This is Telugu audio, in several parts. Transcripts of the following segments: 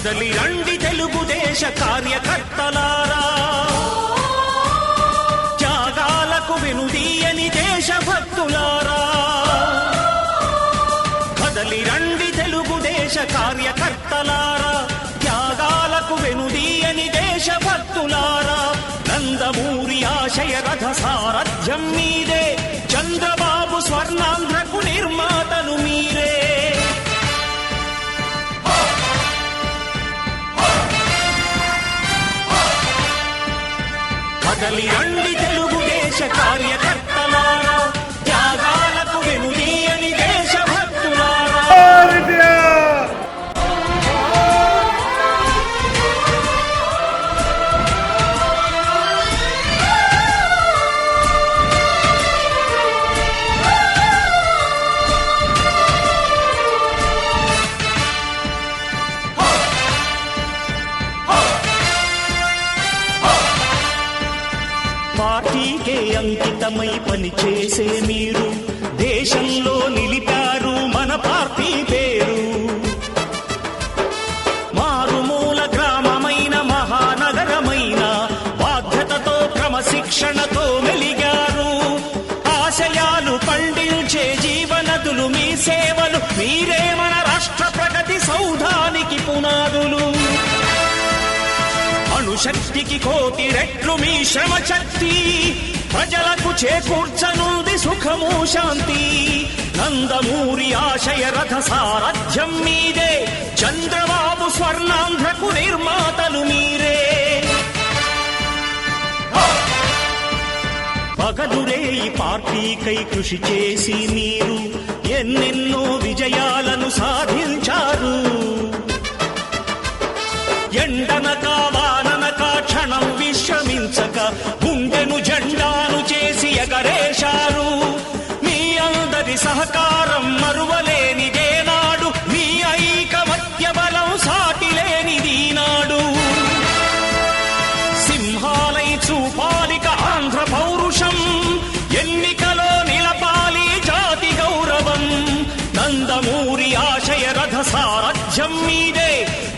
కదలి రండి తెలుగుదేశ కార్యకర్తలారా, త్యాగాలకు వెనుదీయని దేశభక్తులారా. కదలి రండి తెలుగుదేశ కార్యకర్తలారా, త్యాగాలకు వెనుదీయని దేశభక్తులారా. నందమూరి ఆశయ రథ సారథ్యం మీదే, చంద్రబాబు స్వర్ణాంధ్రకు నిర్మాతలు మీరే. కదలి రండి తెలుగుదేశ కార్యకర్తలారా, త్యాగాలకు వెనుదీయని దేశభక్తులారా. పార్టీకే అంకితమై పనిచేసే మీరు దేశంలో నిలిపారు మన పార్టీ పేరు. మారుమూల గ్రామమైన మహానగరమైన బాధ్యతతో క్రమశిక్షణతో మెలిగారు. ఆశయాలు పండించే జీవనదులు మీ సేవలు, మీరే మన రాష్ట్ర ప్రగతి సౌధానికి పునాదులు. అణుశక్తికి కోటి రెట్లు మీ శ్రమ శక్తి, ప్రజలకు చేకూర్చనుంది సుఖము శాంతి. నందమూరి ఆశయ రథ సారథ్యం మీదే, చంద్రబాబు స్వర్ణాంధ్రకు నిర్మాతలు మీరే. పగలురే ఈ పార్టీకై కృషి చేసి మీరు ఎన్నెన్నో విజయాలను సాధించారు. ఎండనక వాననక క్షణం విశ్రమించక గుండెను జెండాను చేసి ఎగరేశారు. మీ అందరి సహకారం మరువలేనిదేనాడు, మీ ఐకమత్య బలం సాటిలేనిదీనాడు. సింహాలై చూపాలిక ఆంధ్ర పౌరుషం, ఎన్నికలో నిలపాలి జాతి గౌరవం. నందమూరి ఆశయ రథ సారథ్యం మీదే,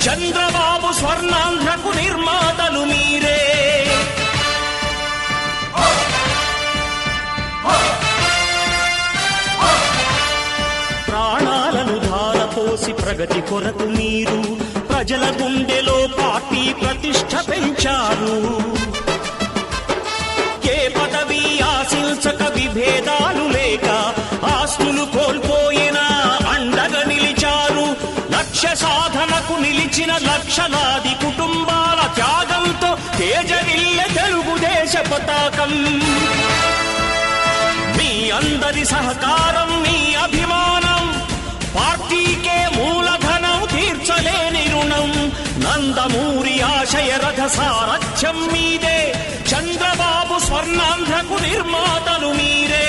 చంద్రబాబు స్వర్ణాంధ్రకు నిర్మాతలు మీరే. ప్రాణాలను ధారపోసి ప్రగతి కొరకు మీరు ప్రజల గుండెలో పార్టీ ప్రతిష్ఠ పెంచారు. ఏ పదవి ఆశించక విభేదాలు లేక ఆస్తులు కోల్పోయినా అండగా నిలిచారు. లక్ష్య సాధనకు నిలిచిన లక్షలాది కుటుంబాల త్యాగంతో తేజరిల్లె తెలుగుదేశ పతాకం. మీ అందరి సహకారం, మీ అభిమానం పార్టీకే మూలధనం, తీర్చలేని రుణం. నందమూరి ఆశయ రథ సారథ్యం మీదే, చంద్రబాబు స్వర్ణాంధ్రకు నిర్మాతలు మీరే.